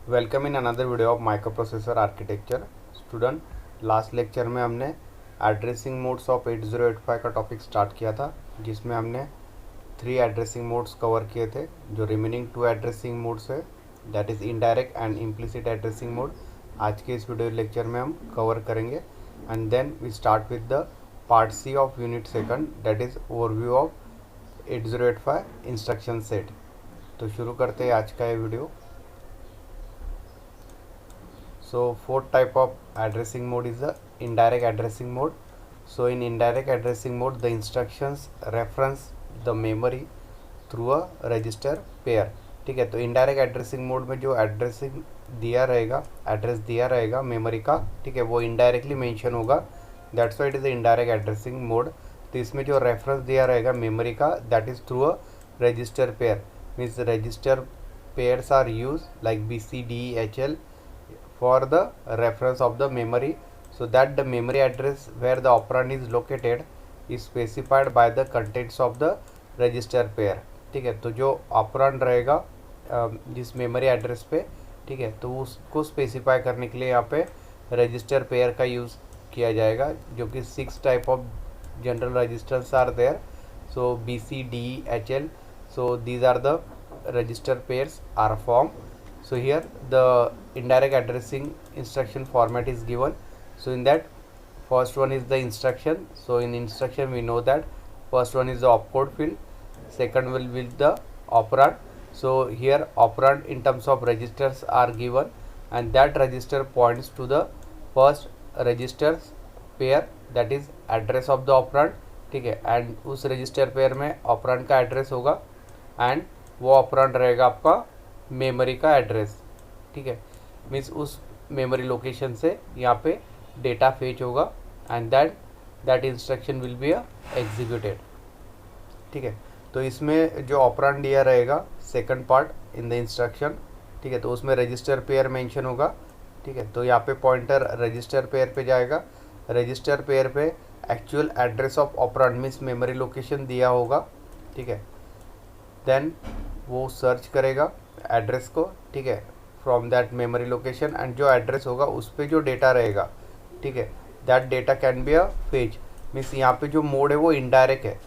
Welcome in another video of microprocessor architecture. Student, last lecture में हमने addressing modes of 8085 का topic start किया था, जिसमें हमने 3 एड्रेसिंग मोड्स कवर किए थे। जो रिमेनिंग 2 एड्रेसिंग मोड्स है, that is indirect and implicit addressing mode, आज के इस वीडियो लेक्चर में हम कवर करेंगे। And then we start with the part C of unit second, that is overview of 8085 instruction set. तो शुरू करते हैं आज का ये video. So fourth type of addressing mode is the indirect addressing mode. So in indirect addressing mode, the instructions reference the memory through a register pair. ठीक है, तो इनडायरेक्ट एड्रेसिंग मोड में जो एड्रेसिंग दिया रहेगा, एड्रेस दिया रहेगा memory का, ठीक है, वो इनडायरेक्टली मेंशन होगा। That's why it is indirect addressing mode. तो इसमें जो रेफरेंस दिया रहेगा मेमोरी का, that is through a register pair. Means register pairs are use like BCDHL for the reference of the memory, so that the memory address where the operand is located is specified by the contents of the register pair। ठीक है, तो जो operand रहेगा जिस memory address पे, ठीक है, तो उसको स्पेसिफाई करने के लिए यहाँ पे रजिस्टर पेयर का यूज़ किया जाएगा, जो कि 6 type of general registers are there. So BCDHL, so these are the register pairs are formed। So here the indirect addressing instruction format is given. So in that, first one is the instruction. So in instruction we know that first one is the opcode field, second will be the operand. So here operand in terms of registers are given, and that register points to the first registers pair, that is address of the operand। ठीक है, and उस register pair में operand का address होगा, and वो operand रहेगा आपका memory का एड्रेस। ठीक है, मीन्स उस मेमोरी लोकेशन से यहाँ पे डेटा फेच होगा, and that instruction will be executed. ठीक है, तो इसमें जो ऑपरेंड दिया रहेगा second part in the instruction, ठीक है, तो उसमें रजिस्टर पेयर मेंशन होगा। ठीक है, तो यहाँ पे पॉइंटर रजिस्टर पेयर पे जाएगा। रजिस्टर पेयर पे actual address of operand means memory location दिया होगा। ठीक है, देन वो सर्च करेगा एड्रेस को, ठीक है, from that memory location, and जो एड्रेस होगा उस पर जो डेटा रहेगा, ठीक है, that data can be a fetch. Means यहाँ पे जो मोड है वो इनडायरेक्ट है,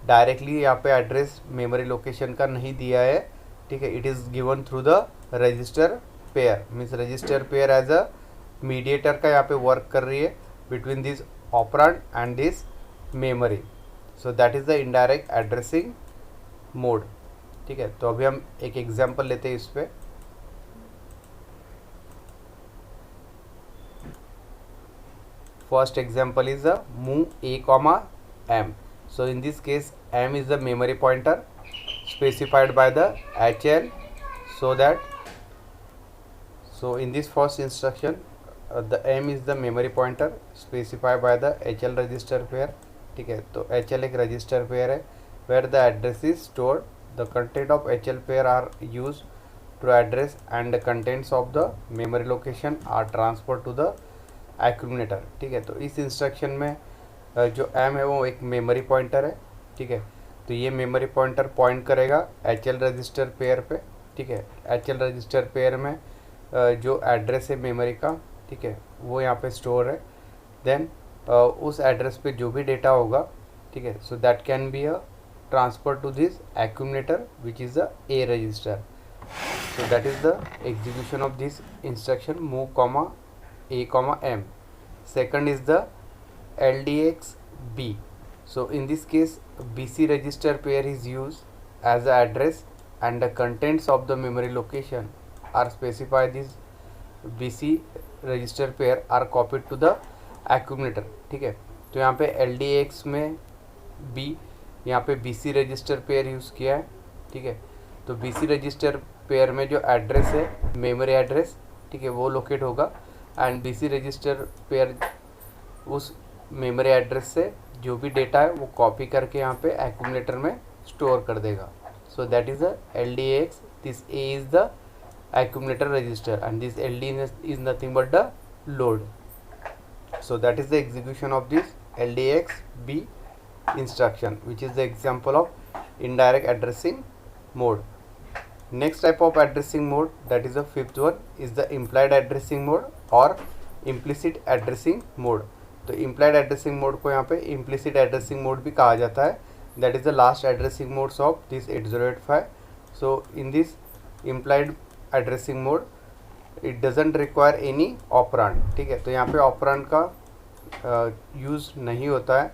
डायरेक्टली यहाँ पे एड्रेस मेमोरी लोकेशन का नहीं दिया है। ठीक है, it is given through the register pair. Means register pair as a mediator का यहाँ पे वर्क कर रही है between this operand and this memory. So that is the indirect addressing mode. ठीक है, तो अभी हम एक एग्जांपल लेते हैं इस पे। First example is the move A, M। So in this case M is the memory pointer specified by the HL, so in this first instruction the M is the memory pointer specified by the HL register pair। ठीक है, तो HL एक register pair है where the address is stored, the content of HL pair are used to address, and the contents of the memory location are transferred to the accumulator। ठीक है, तो इस instruction में जो M है वो एक मेमोरी पॉइंटर है। ठीक है, तो ये मेमोरी पॉइंटर पॉइंट करेगा HL रजिस्टर पेयर पे। ठीक है, HL रजिस्टर पेयर में जो एड्रेस है मेमोरी का, ठीक है, वो यहाँ पे स्टोर है। देन उस एड्रेस पे जो भी डेटा होगा, ठीक है, so that can be a transfer to this accumulator which is the A register. So that is the execution of this instruction move A, M। Second is the LDX-B। So in this case BC register pair is used as the address, and the contents of the memory location are specified। This BC register pair are copied to the accumulator। ठीक है, तो यहाँ पे LDX में B, यहाँ पे BC register pair use किया है। ठीक है, तो BC रजिस्टर पेयर में जो एड्रेस है मेमोरी एड्रेस, ठीक है, वो लोकेट होगा, एंड BC रजिस्टर पेयर उस मेमोरी एड्रेस से जो भी डेटा है वो कॉपी करके यहाँ पे एक्यूमुलेटर में स्टोर कर देगा। सो that is the LDX। This A is the accumulator register, and this LD is nothing but the load। So that is the execution of this LDX-B instruction, which is the example of indirect addressing mode। Next type of addressing mode that is the fifth one is the implied addressing mode और implicit addressing mode. तो implied addressing mode को यहाँ पे implicit addressing mode भी कहा जाता है। That is the last addressing modes of this 8085। So in this implied addressing mode it doesn't require any operand. ठीक है, तो यहाँ पे ऑपरेंड का यूज़ नहीं होता है।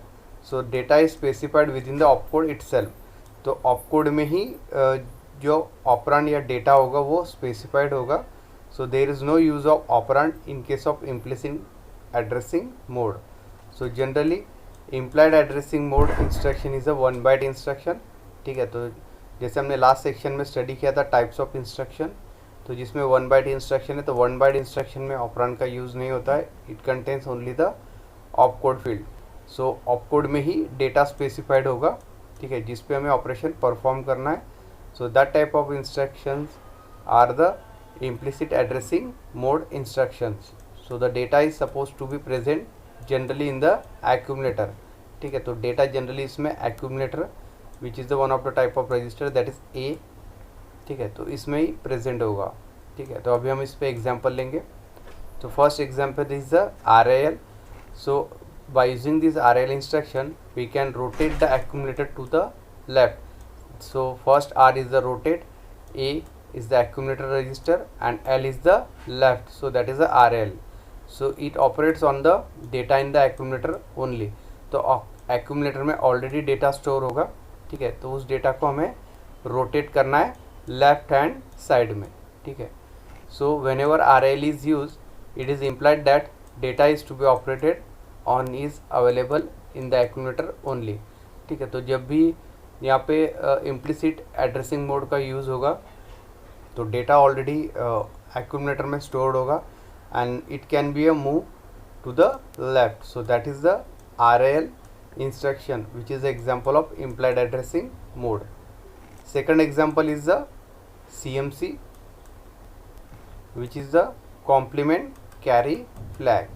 सो data is specified with in the opcode itself. तो ऑपकोड में ही जो ऑपरेंड या डेटा होगा वो स्पेसिफाइड होगा। So there is no use of operand in case of implicit addressing mode. So generally implied addressing mode instruction is a 1 byte instruction. ठीक है, तो जैसे हमने लास्ट सेक्शन में स्टडी किया था टाइप्स ऑफ इंस्ट्रक्शन, तो जिसमें 1 बाइट इंस्ट्रक्शन है, तो 1 बाइट इंस्ट्रक्शन में ऑपरेंड का यूज़ नहीं होता है। It contains only the opcode field. So opcode में ही डेटा स्पेसिफाइड होगा, ठीक है, जिस पे हमें ऑपरेशन परफॉर्म करना है। So that type of instructions are the implicit addressing mode instructions. So the data is supposed to be present generally in the accumulator. ठीक है, तो डेटा जनरली इसमें accumulator which is the one of the type of register that is A, ठीक है, तो इसमें ही present होगा। ठीक है, तो अभी हम इस पे एग्जांपल लेंगे। तो first example is the RAL. So by using this RAL instruction we can rotate the accumulator to the left. So first R is the rotate, A is the accumulator register and L is the left, so that is the RL. So it operates on the data in the accumulator only. तो accumulator में already data store होगा। ठीक है, तो उस data को हमें rotate करना है लेफ्ट हैंड साइड में। ठीक है, so whenever RL is use it is implied that data is to be operated on is available in the accumulator only. ठीक है, तो जब भी यहाँ पे इम्प्लिसिट एड्रेसिंग मोड का यूज़ होगा तो डेटा ऑलरेडी एक्यूमुलेटर में स्टोर्ड होगा and it can be a move to the left. So that is the RAL instruction which is the example of implied addressing mode. Second example is the CMC which is the complement carry flag.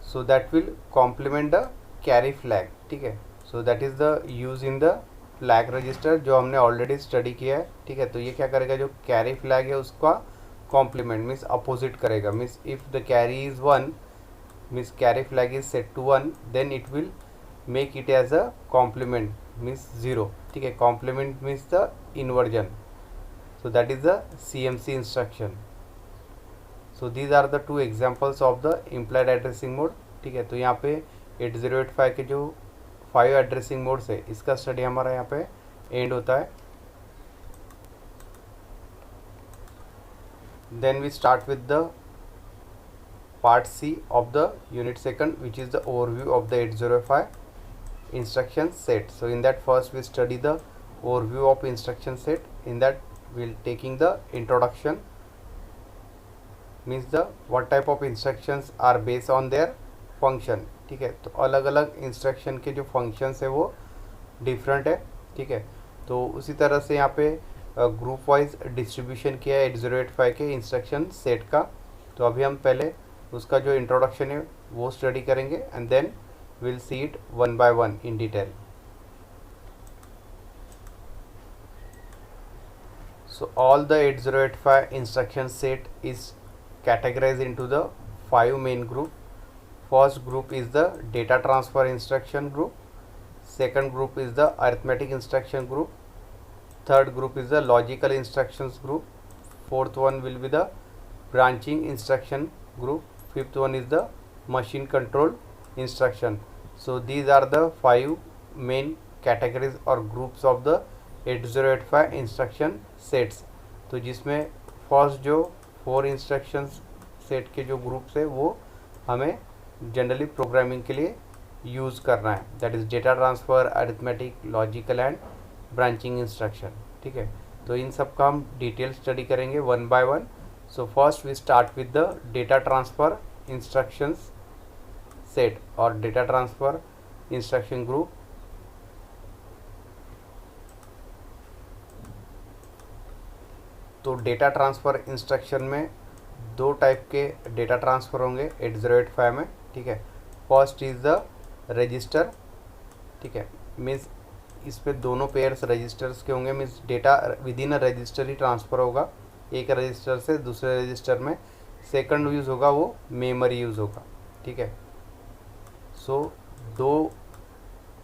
So that will complement the carry flag. ठीक है, so that is the use in the flag register जो हमने already study किया है। ठीक है, तो ये क्या करेगा, जो कैरी फ्लैग है उसका कॉम्प्लीमेंट मीन्स अपोजिट करेगा। Means if the carry is 1 means carry flag is set to 1 then it will make it as a complement means 0। ठीक है, complement means the inversion. So that is the CMC instruction. So these are the 2 examples of the implied addressing mode. ठीक है, तो यहाँ पे 8085 के जो 5 addressing modes है इसका स्टडी हमारा यहाँ पे एंड होता है। Then we start with the part C of the unit second which is the overview of the 8085 instruction set. So in that first we study the overview of instruction set. In that we'll taking the introduction means the what type of instructions are based on their function। ठीक है, तो अलग अलग instruction के जो functions है वो different है। ठीक है, तो उसी तरह से यहाँ पे ग्रुप वाइज डिस्ट्रीब्यूशन किया है 8085 के इंस्ट्रक्शन सेट का। तो अभी हम पहले उसका जो इंट्रोडक्शन है वो स्टडी करेंगे and then will see it one by one in detail. So all the 8085 instruction set is categorized into the 5 main group. First group is the data transfer instruction group. Second group is the arithmetic instruction group. Third group is the logical instructions group. Fourth one will be the branching instruction group. Fifth one is the machine control instruction. So these are the 5 main categories or groups of the 8085 instruction sets. तो जिसमें first जो 4 instruction set के जो groups है वो हमें generally programming के लिए यूज़ करना है। That is data transfer, arithmetic, logical and branching instruction. ठीक है, तो इन सब का हम डिटेल स्टडी करेंगे one by one. So first we start with the data transfer instructions set और डेटा ट्रांसफ़र इंस्ट्रक्शन ग्रुप। तो डेटा ट्रांसफ़र इंस्ट्रक्शन में 2 टाइप के डेटा ट्रांसफ़र होंगे 8085 में। ठीक है, फर्स्ट इज़ द रजिस्टर। ठीक है, मीन्स इस पे दोनों पेयर्स रजिस्टर्स के होंगे, means data with in a resistor he transfer होगा एक रजिस्टर से दूसरे रजिस्टर में। सेकंड यूज़ होगा वो मेमोरी यूज़ होगा, ठीक है। सो दो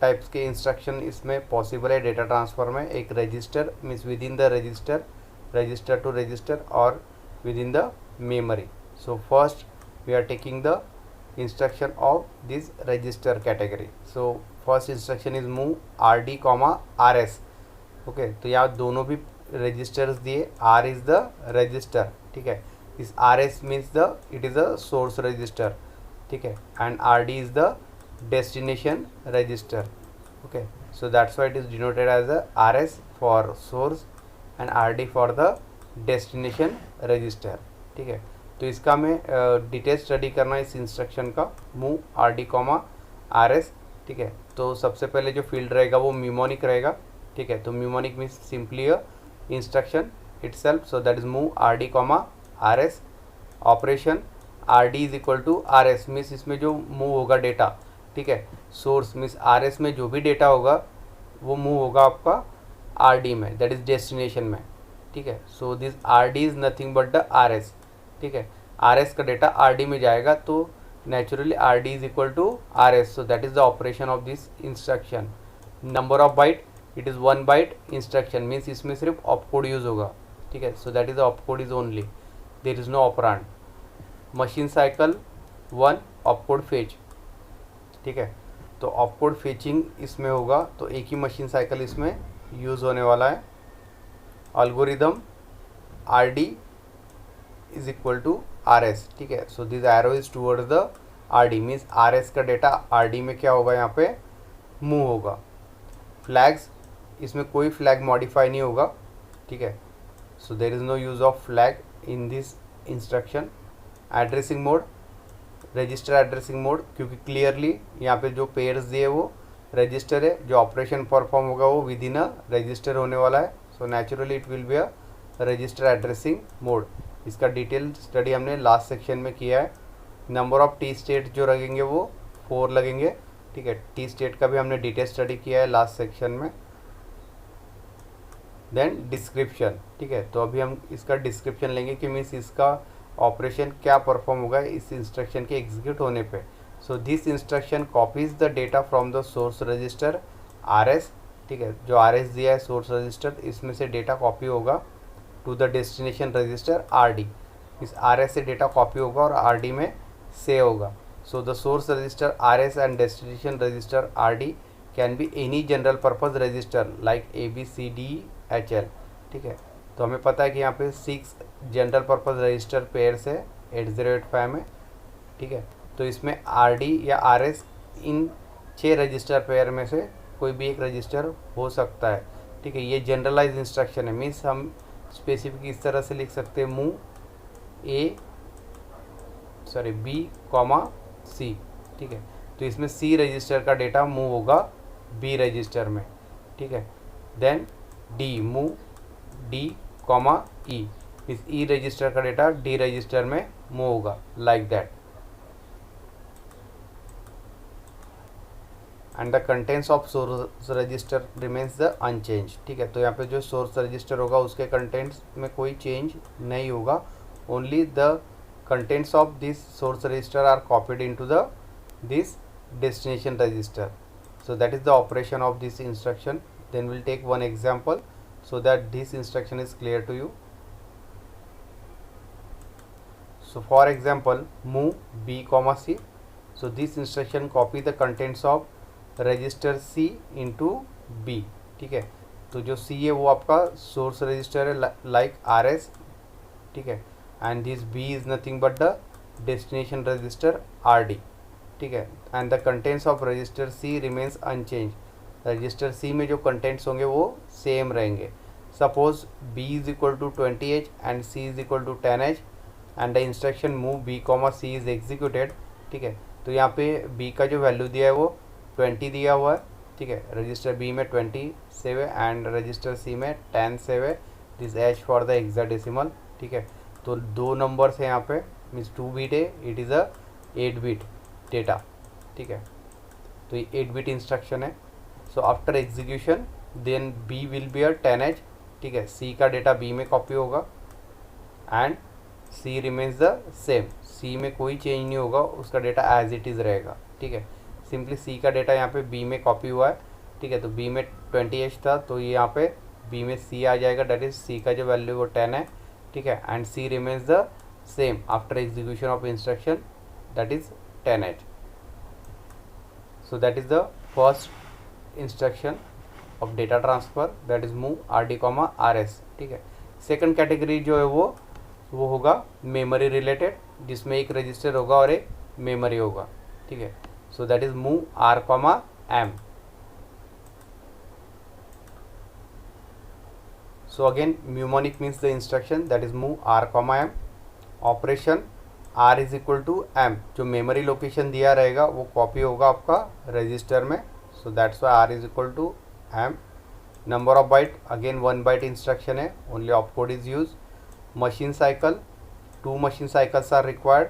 टाइप्स के इंस्ट्रक्शन इसमें पॉसिबल है डेटा ट्रांसफ़र में, एक register means within the register, register to register, और within the memory. So first we are taking the instruction of this register category. So first instruction is move rd rs. Okay, तो यहाँ दोनों भी registers दिए, r is the register, ठीक है। इस rs means the it is a source register, ठीक है, and rd is the destination register. Okay, so that's why it is denoted as a rs for source and rd for the destination register, ठीक है। तो इसका मैं detail study करना इस instruction का move R D R S, ठीक है। तो सबसे पहले जो फील्ड रहेगा वो म्यूमोनिक रहेगा, ठीक है। तो mnemonic means simply a instruction itself, so that is move R D R S. Operation R D is equal to R S means इसमें जो मूव होगा डेटा, ठीक है। सोर्स मीन्स आर एस में जो भी डेटा होगा वो मूव होगा आपका आर डी में, दैट इज डेस्टिनेशन में, ठीक है। So this R D is nothing but the R S, ठीक है। आर एस का डेटा आर डी में जाएगा तो naturally R D is equal to R S, so that is the operation of this instruction. Number of byte, it is 1 byte instruction means इसमें सिर्फ opcode use होगा, ठीक है। So that is the opcode is only, there is no operand. Machine cycle 1 opcode fetch, ठीक है। तो opcode fetching इसमें होगा, तो एक ही मशीन साइकिल इसमें यूज़ होने वाला है। algorithm R D is equal to R S, ठीक है। So this arrow is towards the R D means R S का डेटा आर डी में क्या होगा, यहाँ पे मूव होगा। फ्लैग्स, इसमें कोई फ्लैग मॉडिफाई नहीं होगा, ठीक है। So there is no use of flag in this instruction. Addressing mode, register addressing mode, क्योंकि क्लियरली यहाँ पे जो पेयर्स दिए वो रजिस्टर है, जो ऑपरेशन परफॉर्म होगा वो विद इन अ रजिस्टर होने वाला है। So naturally it will be a resistor addressing mode. इसका डिटेल स्टडी हमने लास्ट सेक्शन में किया है। नंबर ऑफ टी स्टेट जो लगेंगे वो 4 लगेंगे, ठीक है। टी स्टेट का भी हमने डिटेल स्टडी किया है लास्ट सेक्शन में। देन डिस्क्रिप्शन, ठीक है। तो अभी हम इसका डिस्क्रिप्शन लेंगे कि मीन्स इसका ऑपरेशन क्या परफॉर्म होगा इस इंस्ट्रक्शन के एग्जीक्यूट होने पे। So this instruction copies the data from the source register R S, ठीक है। जो आर एस दिया है सोर्स रजिस्टर, इसमें से डेटा कॉपी होगा to the destination register R D. इस आर एस से डेटा कॉपी होगा और आर डी में सेव होगा। So the source register R S and destination register R D can be any general purpose register like A B C D H L, ठीक है। तो हमें पता है कि यहाँ पे 6 जनरल पर्पज रजिस्टर पेयर्स है 8085 में, ठीक है। तो इसमें आर डी या आर एस इन 6 रजिस्टर पेयर में से कोई भी एक रजिस्टर हो सकता है, ठीक है। ये जनरलाइज इंस्ट्रक्शन है, मीन्स हम स्पेसिफिक इस तरह से लिख सकते हैं मूव बी कॉमा सी, ठीक है। तो इसमें सी रजिस्टर का डेटा मूव होगा बी रजिस्टर में, ठीक है। Then D move D comma E, इस ई रजिस्टर का डेटा डी रजिस्टर में मूव होगा, like that. And the contents of source register remains the unchange, ठीक है। तो यहाँ पे जो सोर्स रजिस्टर होगा उसके कंटेंट्स में कोई चेंज नहीं होगा, only the contents of this source register are copied into the this destination register. So that is the operation of this instruction. Then we'll take one example so that this instruction is clear to you. So for example, move b comma c. So this instruction copy the contents of register c into b, ठीक है। तो जो c है वो आपका source register है like rs, ठीक है। and this b is nothing but the destination register rd, ठीक है। And the contents of register C remains unchanged, register C में जो कंटेंट्स होंगे वो सेम रहेंगे। Suppose B is equal to 20h and C is equal to 10h and the instruction move B comma C is executed, ठीक है। तो यहाँ पे बी का जो वैल्यू दिया है वो 20 दिया हुआ है, ठीक है। रजिस्टर बी में 20 सेव है एंड रजिस्टर सी में 10 सेव है, this H for the hexadecimal, ठीक है। तो 2 नंबर्स है यहाँ पे, मीन्स 2 बिट है, it is a 8 bit data, ठीक है। तो ये 8 बिट इंस्ट्रक्शन है। So after execution then B will be a 10H, ठीक है, सी का डेटा बी में कॉपी होगा and C remains the same, C में कोई चेंज नहीं होगा, उसका डेटा एज इट इज़ रहेगा, ठीक है। सिंपली सी का डेटा यहाँ पे बी में कॉपी हुआ है, ठीक है, तो बी में 20H था तो ये यहाँ पे बी में सी आ जाएगा, डेट इज सी का जो वैल्यू वो 10 है, ठीक है, and C remains the same after execution of instruction that is 10H। So that is the first instruction of data transfer, that is move RD, RS, ठीक है। सेकंड कैटेगरी जो है वो होगा मेमोरी रिलेटेड, जिसमें एक रजिस्टर होगा और एक मेमोरी होगा, ठीक है। So that is move R, M। So again mnemonic means the instruction that is move R, M। Operation R is equal to M, जो मेमोरी लोकेशन दिया रहेगा वो कॉपी होगा आपका रजिस्टर में, so that's why R is equal to M। Number of byte again 1 byte instruction है, only opcode is use. Machine cycle 2 machine cycles are required.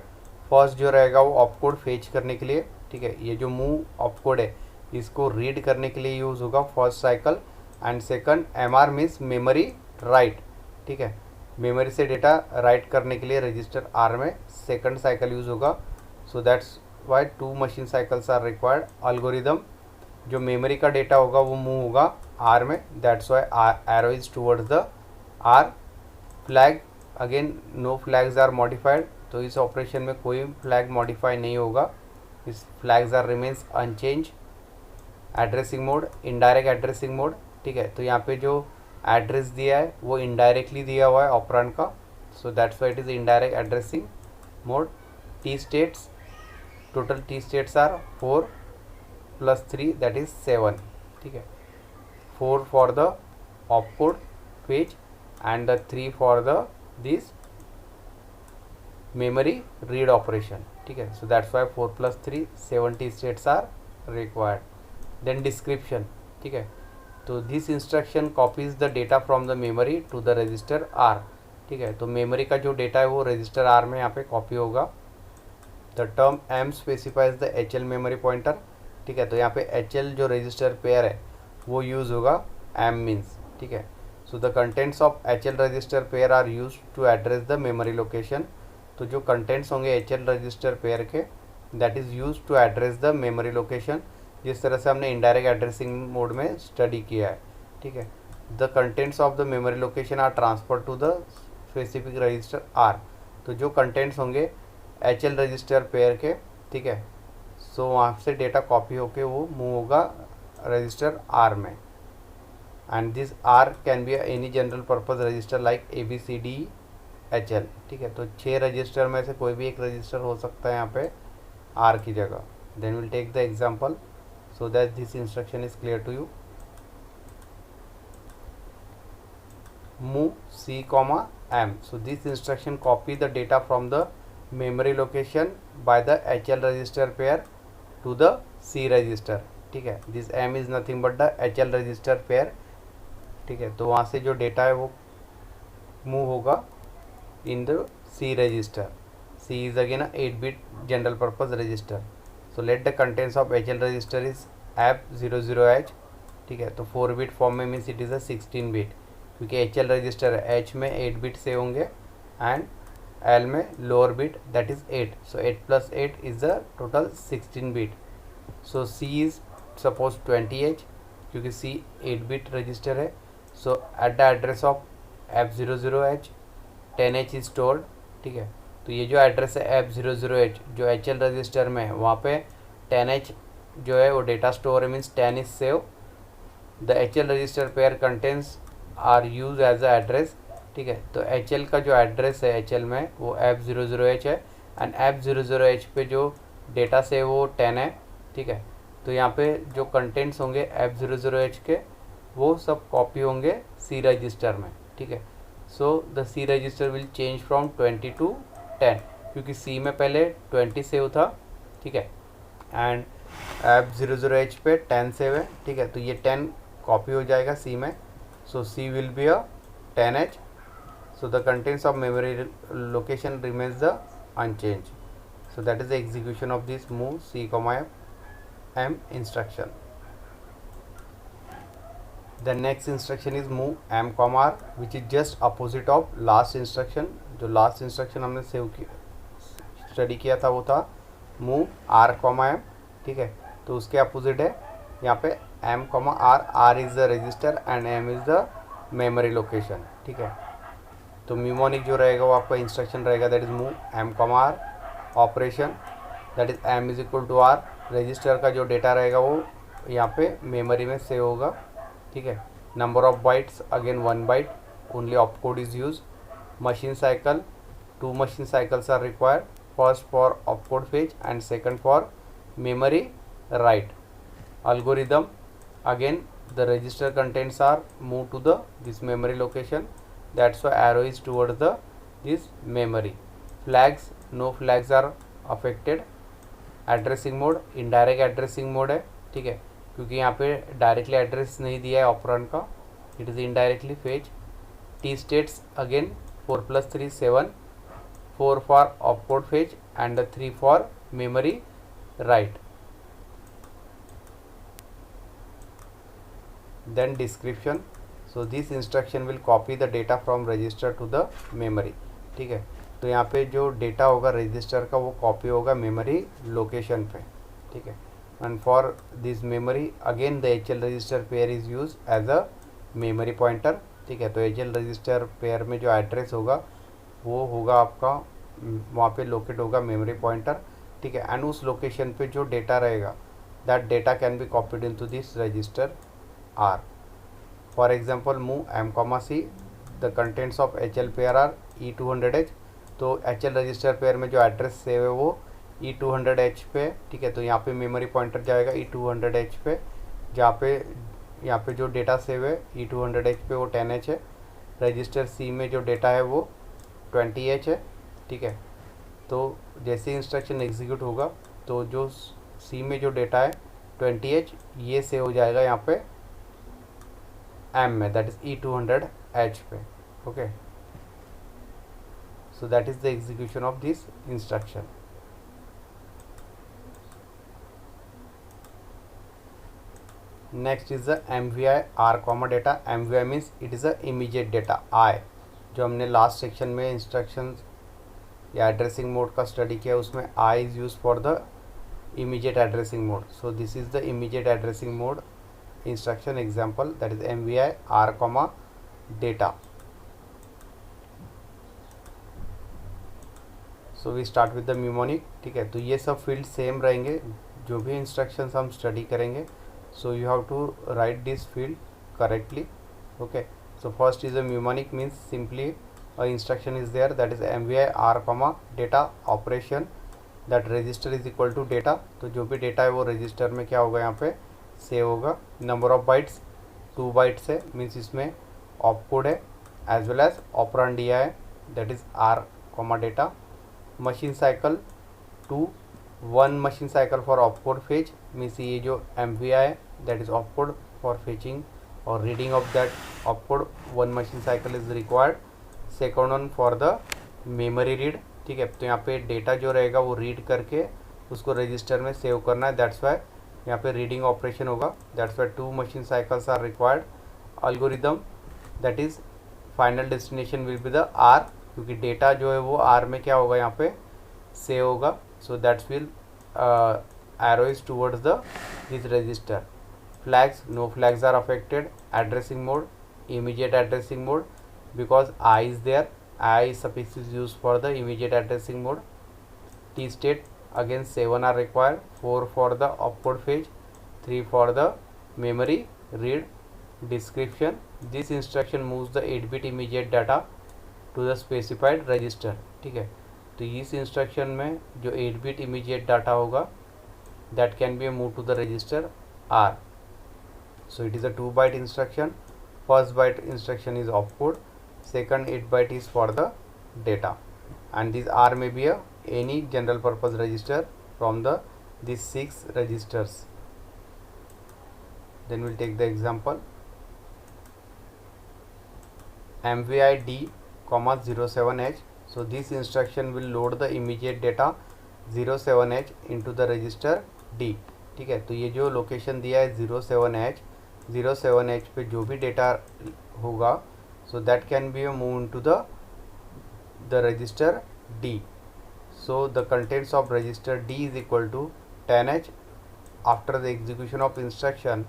First जो रहेगा वो ऑपकोड फेच करने के लिए, ठीक है, ये जो मूव ऑपकोड है इसको रीड करने के लिए यूज़ होगा first cycle, and second MR means memory write, ठीक है, मेमोरी से डेटा राइट करने के लिए रजिस्टर R में सेकंड साइकिल यूज़ होगा। So that's why 2 machine cycles are required. Algorithm जो मेमोरी का डेटा होगा वो मूव होगा R में, that's why arrow is towards the R। Flag again no flags are modified, तो इस ऑपरेशन में कोई फ्लैग मॉडिफाई नहीं होगा, इस flags are remains unchange. Addressing mode indirect addressing mode, ठीक है, तो यहाँ पे जो एड्रेस दिया है वो इनडायरेक्टली दिया हुआ है ऑपरेंड का, so that's why it is indirect addressing mode. T states, total T states are 4 + 3 that is 7, ठीक है, 4 for the opcode fetch and the 3 for the this memory read operation, ठीक है। so that's why 4 + 3 70 states are required. then description, ठीक है, तो this instruction copies the data from the memory to the register R, ठीक है, तो memory का जो डेटा है वो रजिस्टर R में यहाँ पे कॉपी होगा। the term M specifies the HL memory pointer, ठीक है, तो यहाँ पे HL जो रजिस्टर पेयर है वो यूज़ होगा M मीन्स, ठीक है। So the contents of HL register pair are use to address the memory location, तो जो कंटेंट्स होंगे HL रजिस्टर पेयर के that is use to address the memory location, जिस तरह से हमने इनडायरेक्ट एड्रेसिंग मोड में स्टडी किया है, ठीक है। The contents of the memory location are transfer to the specific register R, तो जो कंटेंट्स होंगे HL रजिस्टर पेयर के, ठीक है, सो वहाँ से डेटा कॉपी होके वो मूव होगा रजिस्टर R में। And this R can be any general purpose register like ABCDHL, ठीक है, तो 6 रजिस्टर में से कोई भी एक रजिस्टर हो सकता है यहाँ पे R की जगह। Then will take the example so that this instruction is clear to you. Move C, M, so this instruction copy the data from the memory location by the HL register pair to the C register, ठीक है, this M is nothing but the HL register pair, ठीक है, तो वहाँ से जो data है वो मूव होगा in the C register. C is again 8-bit general purpose register. So let the contents of HL register is F00H, ठीक है, तो 4-bit फॉर्म में means it is a 16-bit, क्योंकि HL रजिस्टर H में 8-bit से होंगे and L में lower bit that is 8, so 8 + 8 is the total 16-bit। So C is suppose 20H, क्योंकि C 8-bit रजिस्टर है, so at the address of F00H 10H is stored, ठीक है, तो ये जो एड्रेस है F00H जो HL रजिस्टर में है वहाँ पे 10H जो है वो डेटा स्टोर है, means 10 is save. The HL register pair contents are use as a address, ठीक है, तो HL का जो एड्रेस है HL में वो F00H है एंड F00H पे जो डेटा से वो 10 है, ठीक है, तो यहाँ पे जो कंटेंट्स होंगे F00H के वो सब कॉपी होंगे C रजिस्टर में, ठीक है। So the C register will change from 20 to 10, क्योंकि C में पहले 20 सेव था, ठीक है, एंड F00H पे 10 सेव है, ठीक है, तो ये 10 कॉपी हो जाएगा C में, सो C will be a 10H, so the contents of memory location remains the unchanged. So that is the execution of this move C, M instruction. The next instruction is move M comma R which is just opposite of last instruction. जो last instruction हमने study किया था वो था move R comma M, ठीक है। तो उसके अपोजिट है यहाँ पे M comma R, R is the register and M is the memory location, ठीक है। तो म्यूमोनिक जो रहेगा वो आपका इंस्ट्रक्शन रहेगा that is move M comma R, operation that is M is equal to R, register का जो डेटा रहेगा वो यहाँ पे मेमोरी में सेव होगा, ठीक है। Number of bytes again 1 byte, only opcode is use. Machine cycle 2 machine cycles are required, first for opcode fetch and second for memory write. Algorithm, again the register contents are moved to the this memory location, that's why arrow is towards the this memory. Flags, no flags are affected. Addressing mode indirect addressing mode है, ठीक है, क्योंकि यहाँ पे directly address नहीं दिया है operand का, it is indirectly fetch. T states again 4 + 3 7, 4 for opcode fetch and 3 for memory write. Then description, so this instruction will copy the data from register to the memory, ठीक है। तो यहाँ पे जो डेटा होगा रजिस्टर का वो कॉपी होगा मेमोरी लोकेशन पे, ठीक है। And for this memory again the HL register pair is use as a memory pointer, ठीक है। तो HL रजिस्टर पेयर में जो एड्रेस होगा वो होगा आपका वहाँ पे लोकेट होगा मेमोरी पॉइंटर, ठीक है। एंड उस लोकेशन पे जो डेटा रहेगा that data can be copied into this register R. For example move m, c, the contents of HL pair are E200H। तो HL रजिस्टर पेयर में जो एड्रेस सेव है वो E200H पे, ठीक है। तो यहाँ पे मेमोरी पॉइंटर जाएगा E200H पे, जहाँ पे यहाँ पे जो डेटा सेव है E200H पे वो 10H है। रजिस्टर C में जो डेटा है वो 20H है, ठीक है। तो जैसे इंस्ट्रक्शन एग्जीक्यूट होगा तो जो C में जो डेटा है 20H ये सेव हो जाएगा यहाँ पे M में, दैट इज़ E200H पे, okay. So that is the execution of this instruction. Next is the MVI R comma data. MVI means it is a immediate data I, जो हमने लास्ट सेक्शन में instructions या addressing mode का study किया उसमें I is used for the immediate addressing mode. So this is the immediate addressing mode instruction example, that is MVI R comma data. So we start with the mnemonic, ठीक है। तो ये सब field same रहेंगे जो भी instructions हम study करेंगे, so you have to write this field correctly, okay. So first is a mnemonic means simply a instruction is there that is MVI R comma data operation, that register is equal to data. तो जो भी data है वो register में क्या होगा यहाँ पे सेव होगा। नंबर ऑफ बाइट्स 2 बाइट्स है, मीन्स इसमें ऑपकोड है एज वेल एज ऑपरेंड दिया है, that is R comma data. Machine cycle 2, 1 machine cycle for opcode fetch, means ये जो MVI है that is opcode for fetching और reading of that opcode 1 machine cycle is required. Second one for the memory read, ठीक है। तो यहाँ पे data जो रहेगा वो रीड करके उसको रजिस्टर में सेव करना है, दैट्स वाई यहाँ पे रीडिंग ऑपरेशन होगा, that's why 2 machine cycles are required. Algorithm that is final destination will be the R, क्योंकि डेटा जो है वो R में क्या होगा यहाँ पे सेव होगा, so that's will arrow is towards the this register. Flags, no flags are affected. Addressing mode immediate addressing mode, because I is there, I suffix is used for the immediate addressing mode. T state again 7 are required, 4 for the opcode fetch, 3 for the memory read. Description, this instruction moves the 8-bit immediate data to the specified register, ठीक है। तो इस instruction में जो 8-bit immediate data होगा that can be move to the register R. So it is a 2 byte instruction. First byte instruction is opcode, second 8 byte is for the data, and this R may be a any general purpose register from the these 6 registers. Then we'll take the example. MVI D, 07H. So this instruction will load the immediate data 07H into the register D, ठीक है। तो ये जो location दिया है 07H 07H पे जो भी डेटा होगा, so that can be move to the register D. So the contents of register D is equal to 10H after the execution of instruction.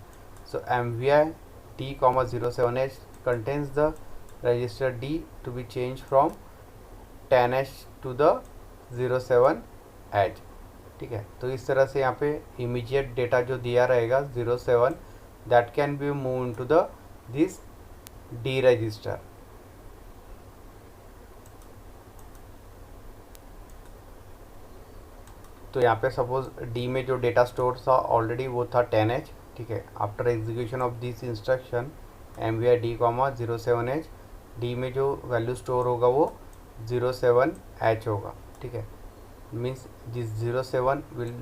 So MVI D, 07H contains the register D to be changed from 10H to the 07H. ठीक है, तो इस तरह से यहाँ पे immediate data जो दिया रहेगा 07, that can be move into the this D register. तो यहाँ पे सपोज D में जो डेटा स्टोर था ऑलरेडी वो था 10H. ठीक है, after execution of this instruction MVI D, 07H, D में जो वैल्यू स्टोर होगा वो 07H होगा. ठीक है, means this 07 will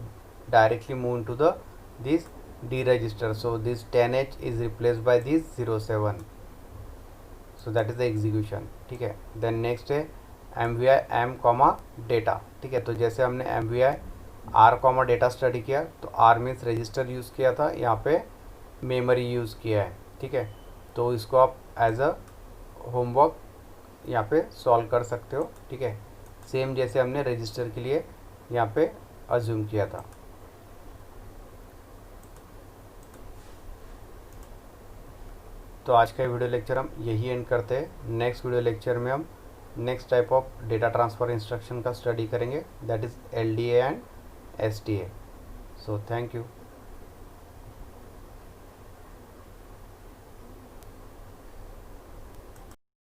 directly move into the this D register. So this 10H is replaced by this 07. So that is the execution. ठीक है, then next है MVI M, डेटा. ठीक है, तो जैसे हमने MVI R, डेटा स्टडी किया, तो R मीन्स रजिस्टर यूज़ किया था, यहाँ पे मेमोरी यूज़ किया है. ठीक है, तो इसको आप एज अ होमवर्क यहाँ पे सॉल्व कर सकते हो. ठीक है, सेम जैसे हमने रजिस्टर के लिए यहाँ पे अज्यूम किया था. तो आज का वीडियो लेक्चर हम यही एंड करते हैं. नेक्स्ट वीडियो लेक्चर में हम next type of data transfer instruction का स्टडी करेंगे, that is LDA and STA. So thank you.